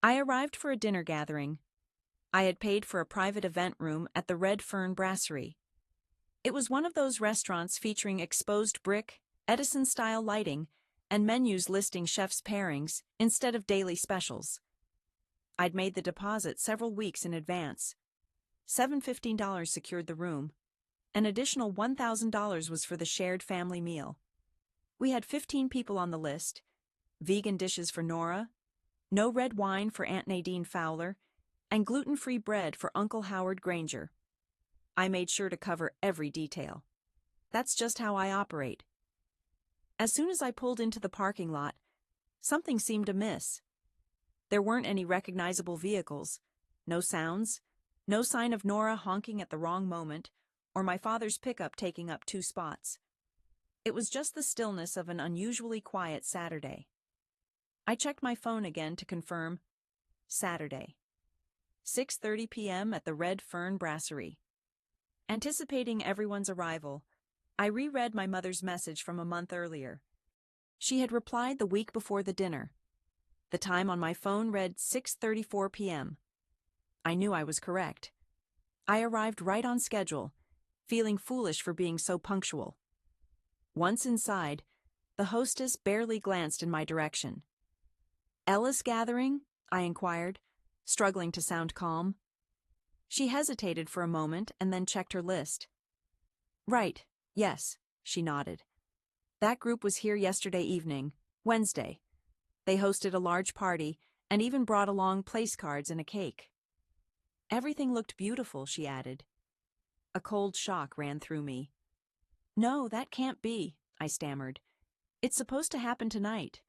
I arrived for a dinner gathering. I had paid for a private event room at the Red Fern Brasserie. It was one of those restaurants featuring exposed brick, Edison-style lighting, and menus listing chefs' pairings instead of daily specials. I'd made the deposit several weeks in advance. $715 secured the room. An additional $1,000 was for the shared family meal. We had 15 people on the list: vegan dishes for Nora, no red wine for Aunt Nadine Fowler, and gluten-free bread for Uncle Howard Granger. I made sure to cover every detail. That's just how I operate. As soon as I pulled into the parking lot, something seemed amiss. There weren't any recognizable vehicles, no sounds, no sign of Nora honking at the wrong moment, or my father's pickup taking up 2 spots. It was just the stillness of an unusually quiet Saturday. I checked my phone again to confirm. Saturday. 6:30 p.m. at the Red Fern Brasserie. Anticipating everyone's arrival, I reread my mother's message from a month earlier. She had replied the week before the dinner. The time on my phone read 6:34 p.m. I knew I was correct. I arrived right on schedule, feeling foolish for being so punctual. Once inside, the hostess barely glanced in my direction. "Ellis gathering?" I inquired, struggling to sound calm. She hesitated for a moment and then checked her list. "Right, yes," she nodded. "That group was here yesterday evening, Wednesday. They hosted a large party and even brought along place cards and a cake." "Everything looked beautiful," she added. A cold shock ran through me. "No, that can't be," I stammered. "It's supposed to happen tonight.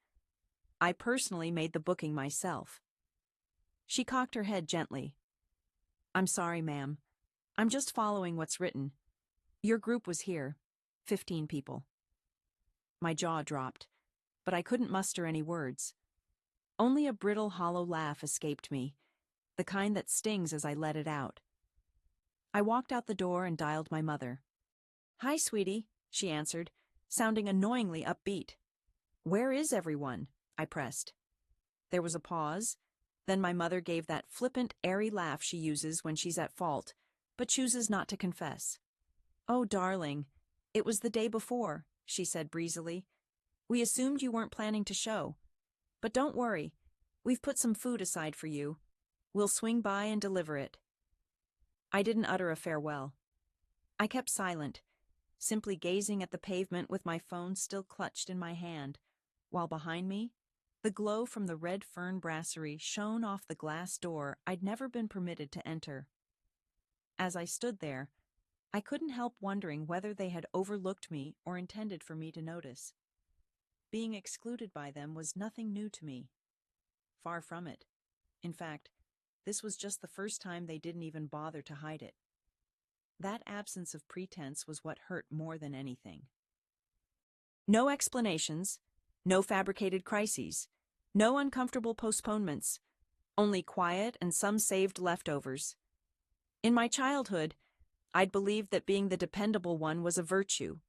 I personally made the booking myself." She cocked her head gently. "I'm sorry, ma'am. I'm just following what's written. Your group was here, 15 people." My jaw dropped, but I couldn't muster any words. Only a brittle, hollow laugh escaped me, the kind that stings as I let it out. I walked out the door and dialed my mother. "Hi, sweetie," she answered, sounding annoyingly upbeat. "Where is everyone?" I pressed. There was a pause. Then my mother gave that flippant, airy laugh she uses when she's at fault, but chooses not to confess. "Oh, darling, it was the day before," she said breezily. "We assumed you weren't planning to show. But don't worry, we've put some food aside for you. We'll swing by and deliver it." I didn't utter a farewell. I kept silent, simply gazing at the pavement with my phone still clutched in my hand, while behind me, the glow from the Red Fern Brasserie shone off the glass door I'd never been permitted to enter. As I stood there, I couldn't help wondering whether they had overlooked me or intended for me to notice. Being excluded by them was nothing new to me. Far from it. In fact, this was just the first time they didn't even bother to hide it. That absence of pretense was what hurt more than anything. No explanations, no fabricated crises, no uncomfortable postponements, only quiet and some saved leftovers. In my childhood, I'd believed that being the dependable one was a virtue.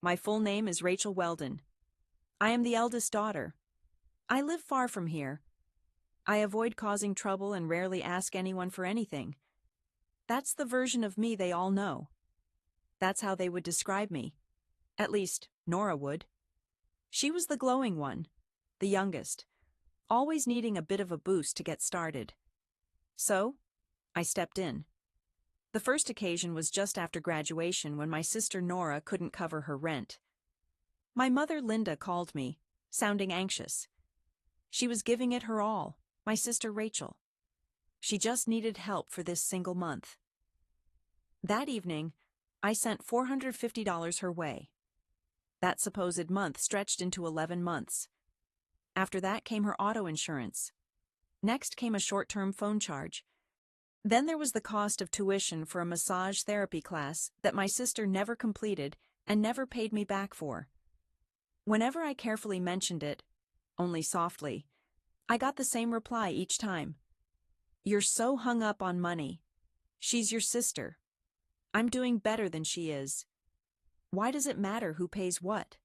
My full name is Rachel Weldon. I am the eldest daughter. I live far from here. I avoid causing trouble and rarely ask anyone for anything. That's the version of me they all know. That's how they would describe me. At least, Nora would. She was the glowing one, the youngest, always needing a bit of a boost to get started. So, I stepped in. The first occasion was just after graduation when my sister Nora couldn't cover her rent. My mother Linda called me, sounding anxious. She was giving it her all, my sister Rachel. She just needed help for this single month. That evening, I sent $450 her way. That supposed month stretched into 11 months. After that came her auto insurance. Next came a short-term phone charge. Then there was the cost of tuition for a massage therapy class that my sister never completed and never paid me back for. Whenever I carefully mentioned it, only softly, I got the same reply each time. "You're so hung up on money. She's your sister. I'm doing better than she is. Why does it matter who pays what?"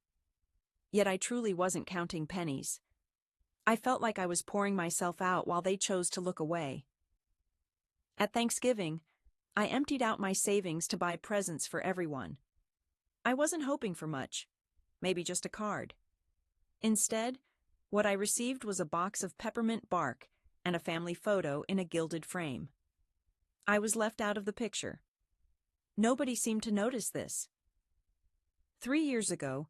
Yet I truly wasn't counting pennies. I felt like I was pouring myself out while they chose to look away. At Thanksgiving, I emptied out my savings to buy presents for everyone. I wasn't hoping for much, maybe just a card. Instead, what I received was a box of peppermint bark and a family photo in a gilded frame. I was left out of the picture. Nobody seemed to notice this. 3 years ago,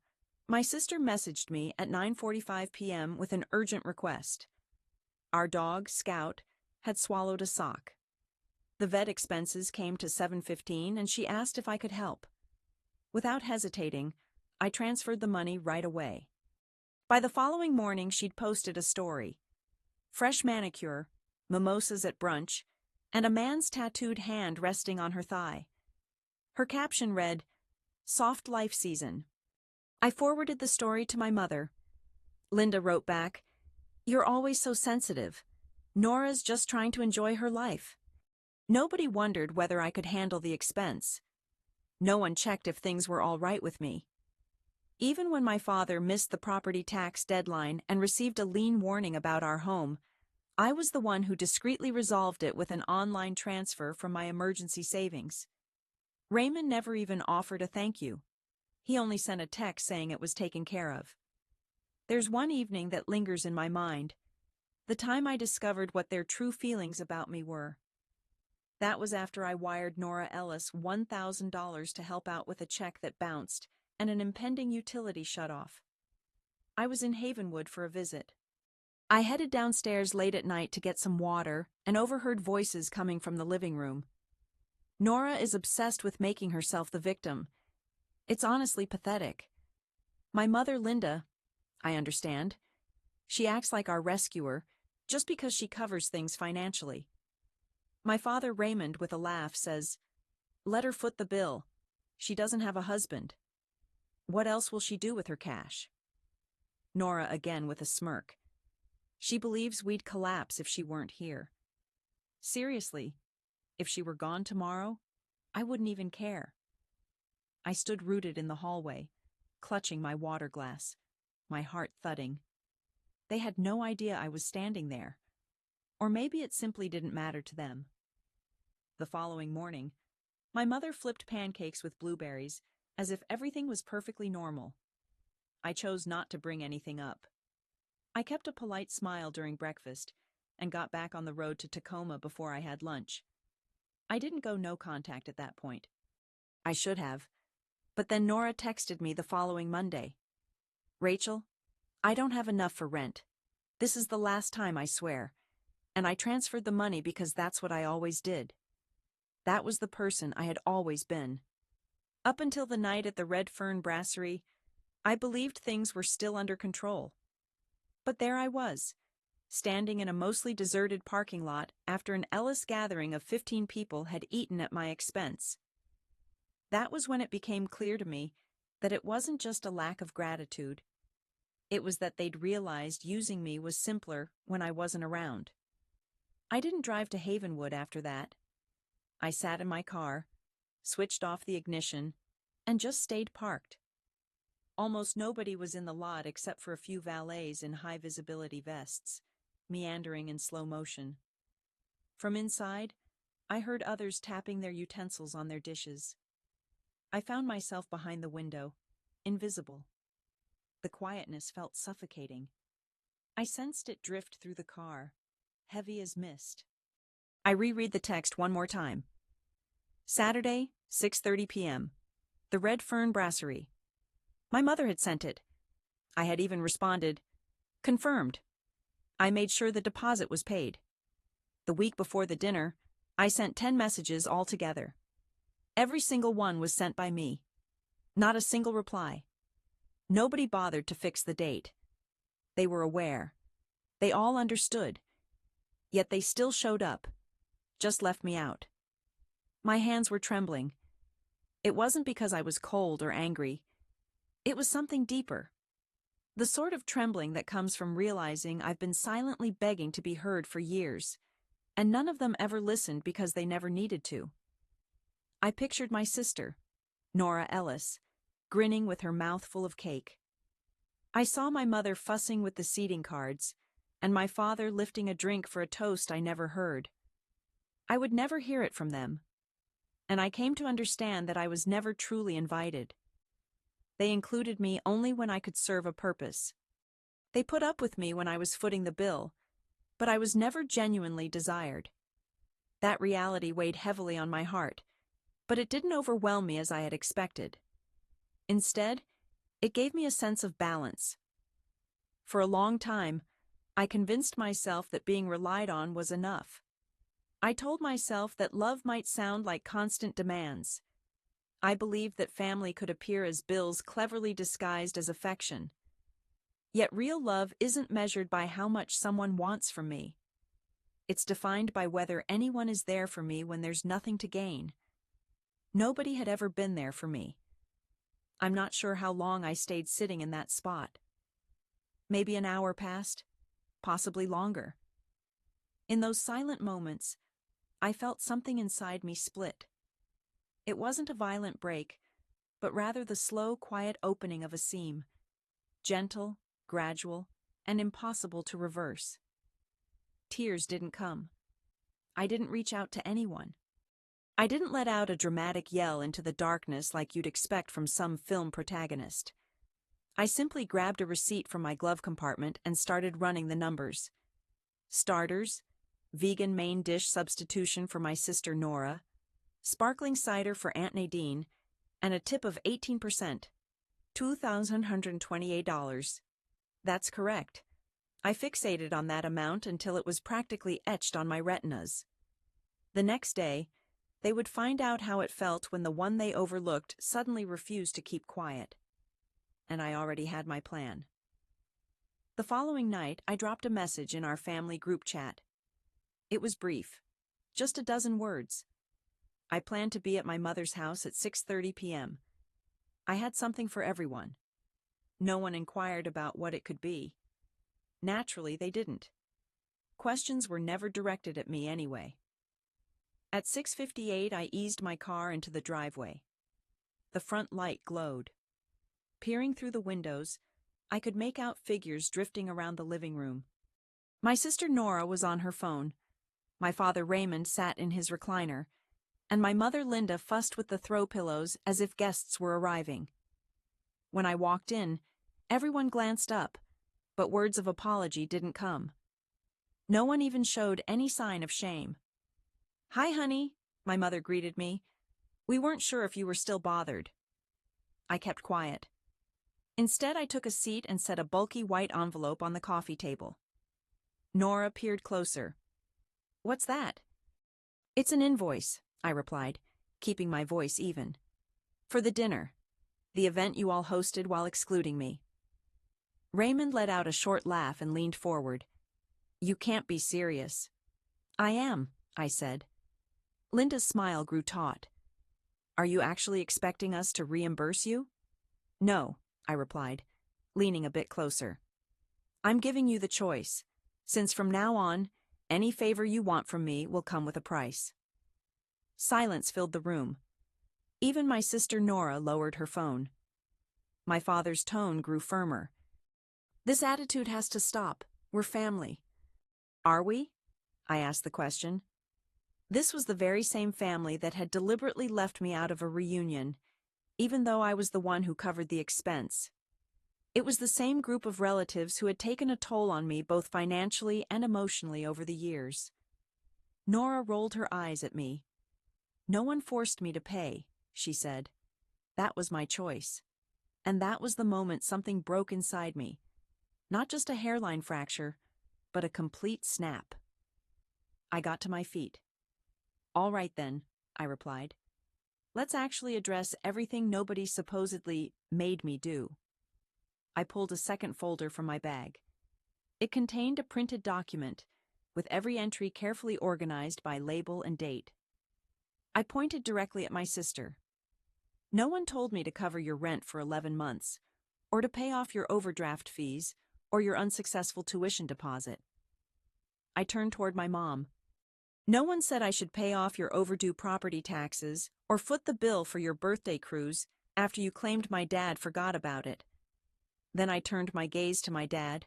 my sister messaged me at 9:45 p.m. with an urgent request. Our dog, Scout, had swallowed a sock. The vet expenses came to $7.15 and she asked if I could help. Without hesitating, I transferred the money right away. By the following morning, she'd posted a story. Fresh manicure, mimosas at brunch, and a man's tattooed hand resting on her thigh. Her caption read, "Soft life season." I forwarded the story to my mother. Linda wrote back, "You're always so sensitive. Nora's just trying to enjoy her life." Nobody wondered whether I could handle the expense. No one checked if things were all right with me. Even when my father missed the property tax deadline and received a lien warning about our home, I was the one who discreetly resolved it with an online transfer from my emergency savings. Raymond never even offered a thank you. He only sent a text saying it was taken care of. There's one evening that lingers in my mind, the time I discovered what their true feelings about me were. That was after I wired Nora Ellis $1,000 to help out with a check that bounced and an impending utility shutoff. I was in Havenwood for a visit. I headed downstairs late at night to get some water and overheard voices coming from the living room. Nora is obsessed with making herself the victim. It's honestly pathetic. My mother, Linda, I understand. She acts like our rescuer just because she covers things financially. My father, Raymond, with a laugh, says, "Let her foot the bill. She doesn't have a husband. What else will she do with her cash?" Nora again with a smirk. She believes we'd collapse if she weren't here. Seriously, if she were gone tomorrow, I wouldn't even care. I stood rooted in the hallway, clutching my water glass, my heart thudding. They had no idea I was standing there. Or maybe it simply didn't matter to them. The following morning, my mother flipped pancakes with blueberries as if everything was perfectly normal. I chose not to bring anything up. I kept a polite smile during breakfast and got back on the road to Tacoma before I had lunch. I didn't go no contact at that point. I should have. But then Nora texted me the following Monday. "Rachel, I don't have enough for rent. This is the last time, I swear. And I transferred the money because that's what I always did." That was the person I had always been. Up until the night at the Red Fern Brasserie, I believed things were still under control. But there I was, standing in a mostly deserted parking lot after an Ellis gathering of 15 people had eaten at my expense. That was when it became clear to me that it wasn't just a lack of gratitude. It was that they'd realized using me was simpler when I wasn't around. I didn't drive to Havenwood after that. I sat in my car, switched off the ignition, and just stayed parked. Almost nobody was in the lot except for a few valets in high-visibility vests, meandering in slow motion. From inside, I heard others tapping their utensils on their dishes. I found myself behind the window, invisible. The quietness felt suffocating. I sensed it drift through the car, heavy as mist. I reread the text one more time. Saturday, 6:30 p.m. The Red Fern Brasserie. My mother had sent it. I had even responded, "Confirmed." I made sure the deposit was paid. The week before the dinner, I sent 10 messages altogether. Every single one was sent by me. Not a single reply. Nobody bothered to fix the date. They were aware. They all understood. Yet they still showed up. Just left me out. My hands were trembling. It wasn't because I was cold or angry. It was something deeper. The sort of trembling that comes from realizing I've been silently begging to be heard for years, and none of them ever listened because they never needed to. I pictured my sister, Nora Ellis, grinning with her mouth full of cake. I saw my mother fussing with the seating cards, and my father lifting a drink for a toast I never heard. I would never hear it from them, and I came to understand that I was never truly invited. They included me only when I could serve a purpose. They put up with me when I was footing the bill, but I was never genuinely desired. That reality weighed heavily on my heart, but it didn't overwhelm me as I had expected. Instead, it gave me a sense of balance. For a long time, I convinced myself that being relied on was enough. I told myself that love might sound like constant demands. I believed that family could appear as bills cleverly disguised as affection. Yet real love isn't measured by how much someone wants from me. It's defined by whether anyone is there for me when there's nothing to gain. Nobody had ever been there for me. I'm not sure how long I stayed sitting in that spot. Maybe an hour passed, possibly longer. In those silent moments, I felt something inside me split. It wasn't a violent break, but rather the slow, quiet opening of a seam, gentle, gradual, and impossible to reverse. Tears didn't come. I didn't reach out to anyone. I didn't let out a dramatic yell into the darkness like you'd expect from some film protagonist. I simply grabbed a receipt from my glove compartment and started running the numbers. Starters, vegan main dish substitution for my sister Nora, sparkling cider for Aunt Nadine, and a tip of 18%, $2,128. That's correct. I fixated on that amount until it was practically etched on my retinas. The next day, they would find out how it felt when the one they overlooked suddenly refused to keep quiet. And I already had my plan. The following night, I dropped a message in our family group chat. It was brief, just a dozen words. I planned to be at my mother's house at 6:30 p.m. I had something for everyone. No one inquired about what it could be. Naturally, they didn't. Questions were never directed at me anyway. At 6:58, I eased my car into the driveway. The front light glowed. Peering through the windows, I could make out figures drifting around the living room. My sister Nora was on her phone. My father Raymond sat in his recliner, and my mother Linda fussed with the throw pillows as if guests were arriving. When I walked in, everyone glanced up, but words of apology didn't come. No one even showed any sign of shame. "Hi, honey," my mother greeted me. "We weren't sure if you were still bothered." I kept quiet. Instead, I took a seat and set a bulky white envelope on the coffee table. Nora peered closer. "What's that?" "It's an invoice," I replied, keeping my voice even. "For the dinner. The event you all hosted while excluding me." Raymond let out a short laugh and leaned forward. "You can't be serious." "I am," I said. Linda's smile grew taut. "Are you actually expecting us to reimburse you?" "No," I replied, leaning a bit closer. "I'm giving you the choice, since from now on, any favor you want from me will come with a price." Silence filled the room. Even my sister Nora lowered her phone. My father's tone grew firmer. "This attitude has to stop. We're family." "Are we?" I asked the question. This was the very same family that had deliberately left me out of a reunion, even though I was the one who covered the expense. It was the same group of relatives who had taken a toll on me both financially and emotionally over the years. Nora rolled her eyes at me. "No one forced me to pay," she said. "That was my choice." And that was the moment something broke inside me. Not just a hairline fracture, but a complete snap. I got to my feet. "All right then," I replied. "Let's actually address everything nobody supposedly made me do." I pulled a second folder from my bag. It contained a printed document, with every entry carefully organized by label and date. I pointed directly at my sister. "No one told me to cover your rent for 11 months, or to pay off your overdraft fees, or your unsuccessful tuition deposit." I turned toward my mom. "No one said I should pay off your overdue property taxes, or foot the bill for your birthday cruise after you claimed my dad forgot about it." Then I turned my gaze to my dad.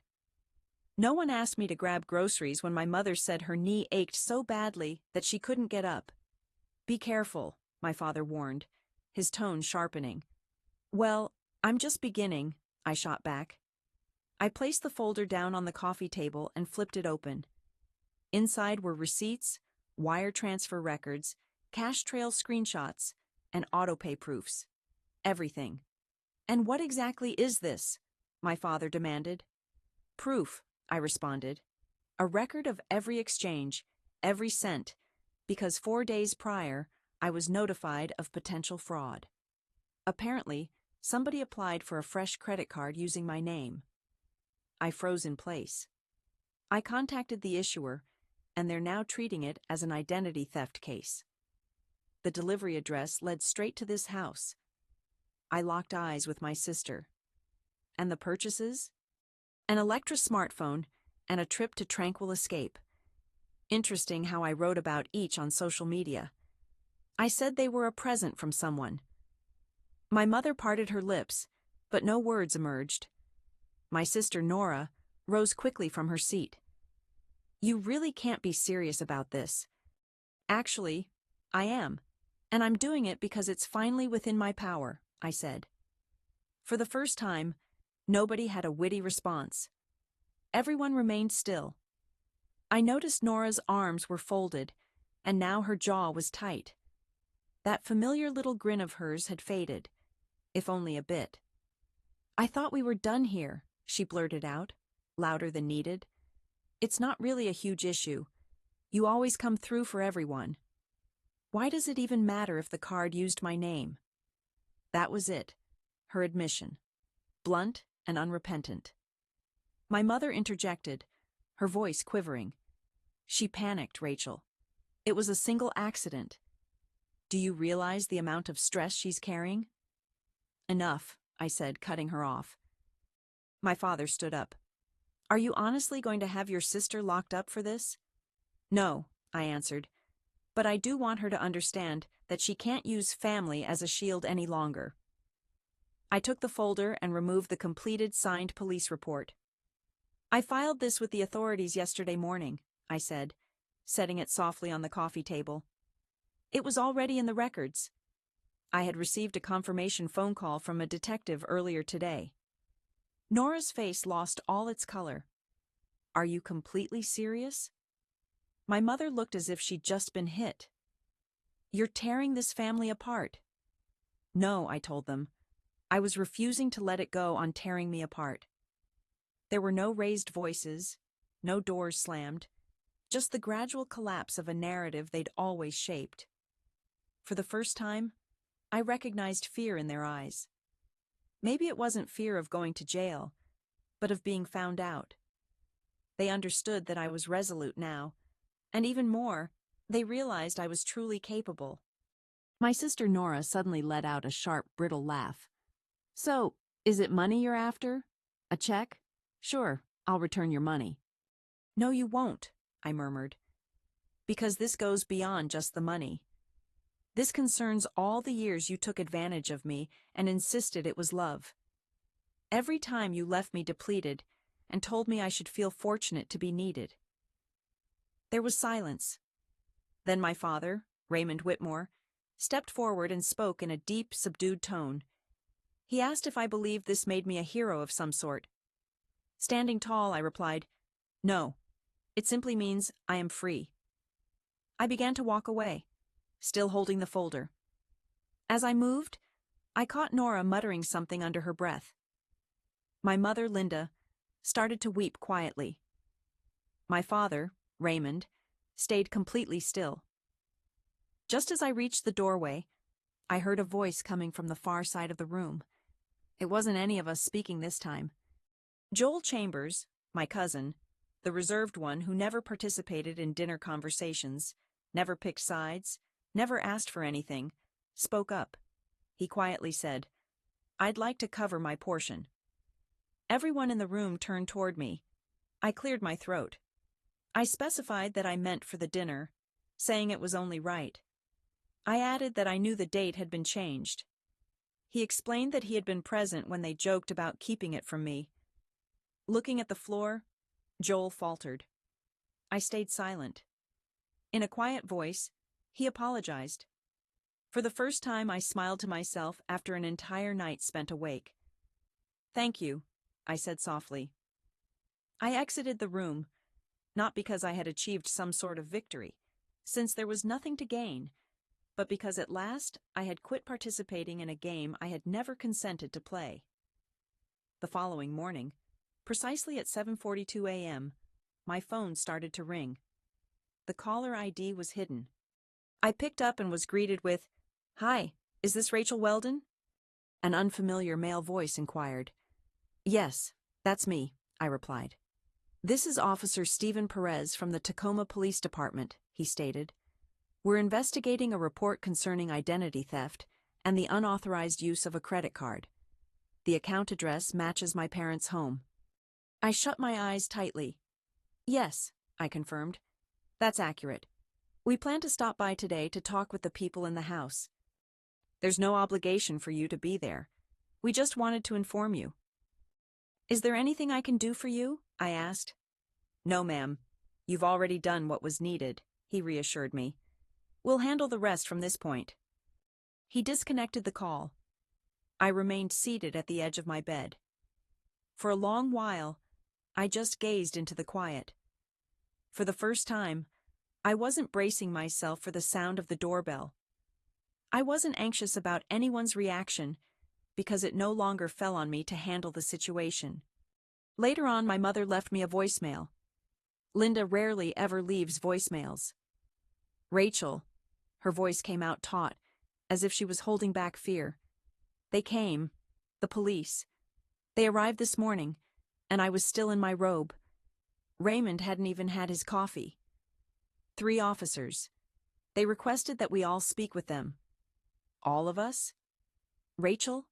No one asked me to grab groceries when my mother said her knee ached so badly that she couldn't get up. Be careful, my father warned, his tone sharpening. Well, I'm just beginning, I shot back. I placed the folder down on the coffee table and flipped it open. Inside were receipts, wire transfer records, cash trail screenshots, and autopay proofs. Everything. And what exactly is this? My father demanded. Proof, I responded. A record of every exchange, every cent, because 4 days prior, I was notified of potential fraud. Apparently, somebody applied for a fresh credit card using my name. I froze in place. I contacted the issuer, and they're now treating it as an identity theft case. The delivery address led straight to this house. I locked eyes with my sister. And the purchases? An Electra smartphone and a trip to Tranquil Escape. Interesting how I wrote about each on social media. I said they were a present from someone. My mother parted her lips, but no words emerged. My sister Nora rose quickly from her seat. You really can't be serious about this. Actually, I am, and I'm doing it because it's finally within my power, I said. For the first time, nobody had a witty response. Everyone remained still. I noticed Nora's arms were folded, and now her jaw was tight. That familiar little grin of hers had faded, if only a bit. I thought we were done here, she blurted out, louder than needed. It's not really a huge issue. You always come through for everyone. Why does it even matter if the card used my name? That was it, her admission, blunt and unrepentant. My mother interjected, her voice quivering. She panicked, Rachel. It was a single accident. Do you realize the amount of stress she's carrying? Enough, I said, cutting her off. My father stood up. Are you honestly going to have your sister locked up for this? No, I answered. But I do want her to understand that she can't use family as a shield any longer. I took the folder and removed the completed signed police report. I filed this with the authorities yesterday morning, I said, setting it softly on the coffee table. It was already in the records. I had received a confirmation phone call from a detective earlier today. Nora's face lost all its color. Are you completely serious? My mother looked as if she'd just been hit. You're tearing this family apart. No, I told them. I was refusing to let it go on tearing me apart. There were no raised voices, no doors slammed, just the gradual collapse of a narrative they'd always shaped. For the first time, I recognized fear in their eyes. Maybe it wasn't fear of going to jail, but of being found out. They understood that I was resolute now, and even more, they realized I was truly capable. My sister Nora suddenly let out a sharp, brittle laugh. So, is it money you're after? A check? Sure, I'll return your money. No, you won't, I murmured. Because this goes beyond just the money. This concerns all the years you took advantage of me and insisted it was love. Every time you left me depleted and told me I should feel fortunate to be needed. There was silence. Then my father, Raymond Whitmore, stepped forward and spoke in a deep, subdued tone. He asked if I believed this made me a hero of some sort. Standing tall, I replied, No, it simply means I am free. I began to walk away, still holding the folder. As I moved, I caught Nora muttering something under her breath. My mother, Linda, started to weep quietly. My father, Raymond, stayed completely still. Just as I reached the doorway, I heard a voice coming from the far side of the room. It wasn't any of us speaking this time. Joel Chambers, my cousin, the reserved one who never participated in dinner conversations, never picked sides, never asked for anything, spoke up. He quietly said, I'd like to cover my portion. Everyone in the room turned toward me. I cleared my throat. I specified that I meant for the dinner, saying it was only right. I added that I knew the date had been changed. He explained that he had been present when they joked about keeping it from me. Looking at the floor, Joel faltered. I stayed silent. In a quiet voice, he apologized. For the first time, I smiled to myself after an entire night spent awake. "Thank you," I said softly. I exited the room, not because I had achieved some sort of victory, since there was nothing to gain, but because at last I had quit participating in a game I had never consented to play. The following morning, precisely at 7:42 a.m., my phone started to ring. The caller ID was hidden. I picked up and was greeted with, "Hi, is this Rachel Weldon?" An unfamiliar male voice inquired. "Yes, that's me," I replied. "This is Officer Stephen Perez from the Tacoma Police Department," he stated. "We're investigating a report concerning identity theft and the unauthorized use of a credit card. The account address matches my parents' home." I shut my eyes tightly. "Yes," I confirmed. "That's accurate. We plan to stop by today to talk with the people in the house. There's no obligation for you to be there. We just wanted to inform you." "Is there anything I can do for you?" I asked. "No, ma'am. You've already done what was needed," he reassured me. "We'll handle the rest from this point." He disconnected the call. I remained seated at the edge of my bed. For a long while, I just gazed into the quiet. For the first time, I wasn't bracing myself for the sound of the doorbell. I wasn't anxious about anyone's reaction because it no longer fell on me to handle the situation. Later on, my mother left me a voicemail. Linda rarely ever leaves voicemails. "Rachel," her voice came out taut, as if she was holding back fear. "They came, the police. They arrived this morning, and I was still in my robe. Raymond hadn't even had his coffee. 3 officers. They requested that we all speak with them." "All of us? Rachel?"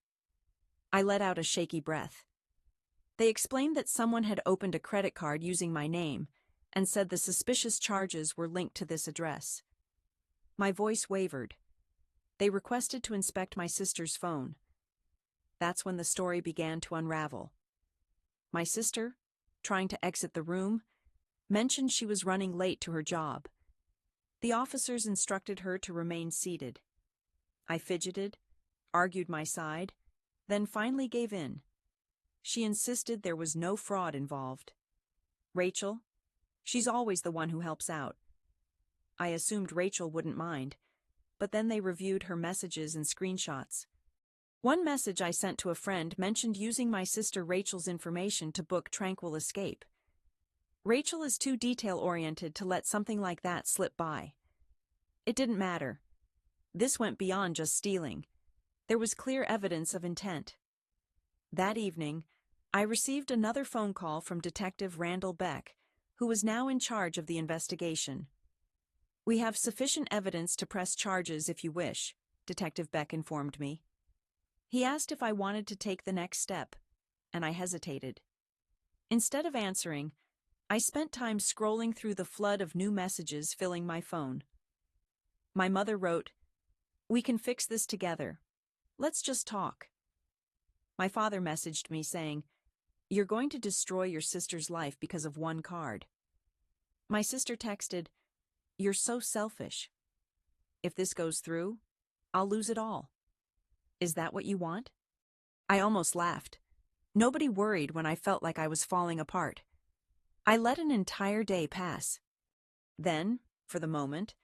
I let out a shaky breath. "They explained that someone had opened a credit card using my name and said the suspicious charges were linked to this address." My voice wavered. "They requested to inspect my sister's phone." That's when the story began to unravel. My sister, trying to exit the room, mentioned she was running late to her job. The officers instructed her to remain seated. I fidgeted, argued my side, then finally gave in. She insisted there was no fraud involved. "Rachel? She's always the one who helps out." I assumed Rachel wouldn't mind, but then they reviewed her messages and screenshots. One message I sent to a friend mentioned using my sister Rachel's information to book Tranquil Escape. Rachel is too detail-oriented to let something like that slip by. It didn't matter. This went beyond just stealing. There was clear evidence of intent. That evening, I received another phone call from Detective Randall Beck, who was now in charge of the investigation. "We have sufficient evidence to press charges if you wish," Detective Beck informed me. He asked if I wanted to take the next step, and I hesitated. Instead of answering, I spent time scrolling through the flood of new messages filling my phone. My mother wrote, "We can fix this together. Let's just talk." My father messaged me saying, "You're going to destroy your sister's life because of one card." My sister texted, "You're so selfish. If this goes through, I'll lose it all. Is that what you want?" I almost laughed. Nobody worried when I felt like I was falling apart. I let an entire day pass. Then, for the moment,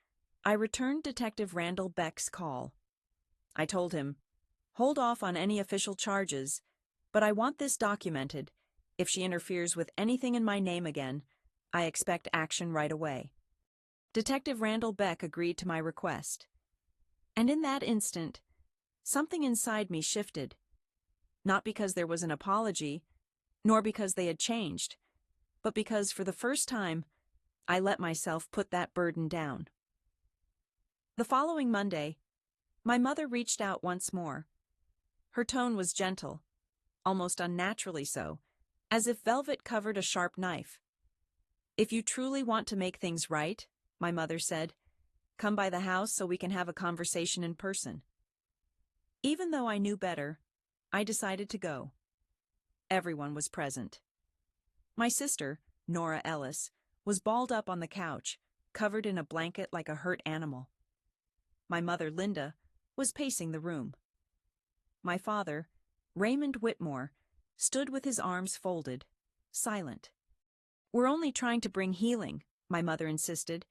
I returned Detective Randall Beck's call. I told him, "Hold off on any official charges, but I want this documented. If she interferes with anything in my name again, I expect action right away." Detective Randall Beck agreed to my request. And in that instant, something inside me shifted. Not because there was an apology, nor because they had changed, but because for the first time, I let myself put that burden down. The following Monday, my mother reached out once more. Her tone was gentle, almost unnaturally so, as if velvet covered a sharp knife. "If you truly want to make things right," my mother said, "come by the house so we can have a conversation in person." Even though I knew better, I decided to go. Everyone was present. My sister, Nora Ellis, was balled up on the couch, covered in a blanket like a hurt animal. My mother, Linda, was pacing the room. My father, Raymond Whitmore, stood with his arms folded, silent. "We're only trying to bring healing," my mother insisted,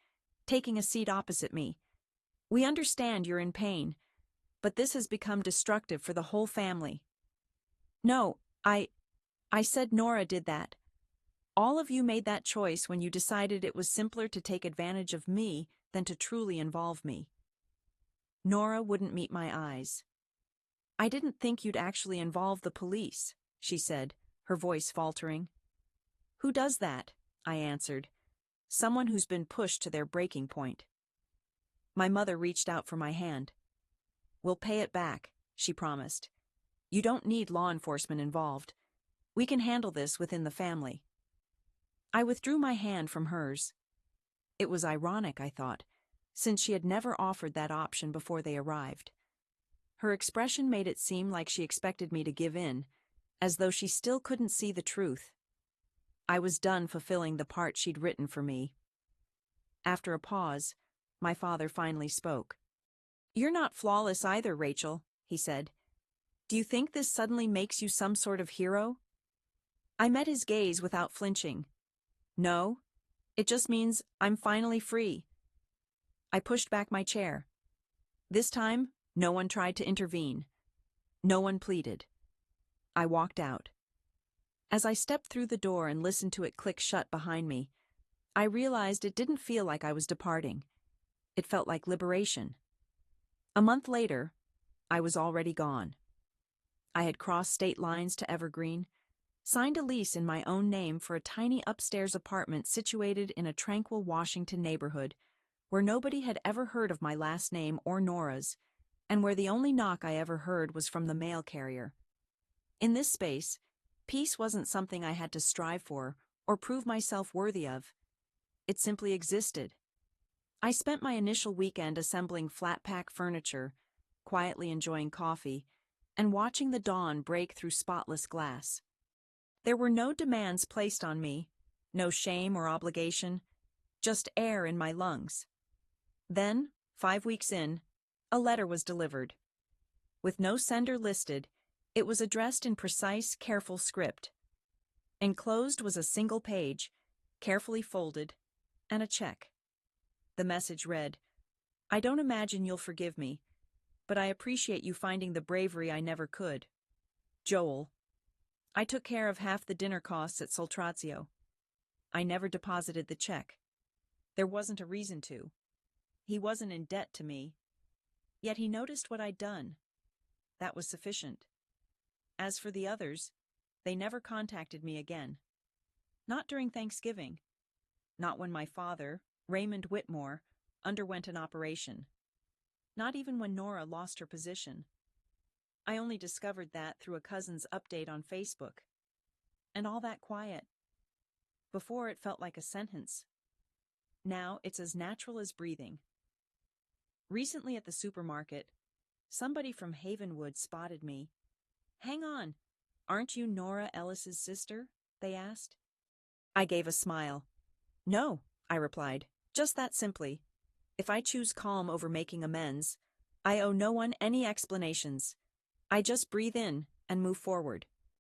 taking a seat opposite me. "We understand you're in pain, but this has become destructive for the whole family." "No, I said Nora did that. All of you made that choice when you decided it was simpler to take advantage of me than to truly involve me." Nora wouldn't meet my eyes. "I didn't think you'd actually involve the police," she said, her voice faltering. "Who does that?" I answered. "Someone who's been pushed to their breaking point." My mother reached out for my hand. "We'll pay it back," she promised. "You don't need law enforcement involved. We can handle this within the family." I withdrew my hand from hers. It was ironic, I thought, since she had never offered that option before they arrived. Her expression made it seem like she expected me to give in, as though she still couldn't see the truth. I was done fulfilling the part she'd written for me. After a pause, my father finally spoke. "You're not flawless either, Rachel," he said. "Do you think this suddenly makes you some sort of hero?" I met his gaze without flinching. "No, it just means I'm finally free." I pushed back my chair. This time, no one tried to intervene. No one pleaded. I walked out. As I stepped through the door and listened to it click shut behind me, I realized it didn't feel like I was departing. It felt like liberation. A month later, I was already gone. I had crossed state lines to Evergreen, signed a lease in my own name for a tiny upstairs apartment situated in a tranquil Washington neighborhood, where nobody had ever heard of my last name or Nora's, and where the only knock I ever heard was from the mail carrier. In this space, peace wasn't something I had to strive for or prove myself worthy of. It simply existed. I spent my initial weekend assembling flat-pack furniture, quietly enjoying coffee, and watching the dawn break through spotless glass. There were no demands placed on me, no shame or obligation, just air in my lungs. Then, 5 weeks in, a letter was delivered. With no sender listed, it was addressed in precise, careful script. Enclosed was a single page, carefully folded, and a check. The message read, "I don't imagine you'll forgive me, but I appreciate you finding the bravery I never could. Joel. I took care of half the dinner costs at Soltrazio. I never deposited the check. There wasn't a reason to. He wasn't in debt to me. Yet he noticed what I'd done. That was sufficient. As for the others, they never contacted me again. Not during Thanksgiving. Not when my father, Raymond Whitmore, underwent an operation. Not even when Nora lost her position. I only discovered that through a cousin's update on Facebook. And all that quiet. Before it felt like a sentence. Now it's as natural as breathing. Recently at the supermarket, somebody from Havenwood spotted me. "Hang on, aren't you Nora Ellis's sister?" they asked. I gave a smile. "No," I replied, "just that simply. If I choose calm over making amends, I owe no one any explanations. I just breathe in and move forward."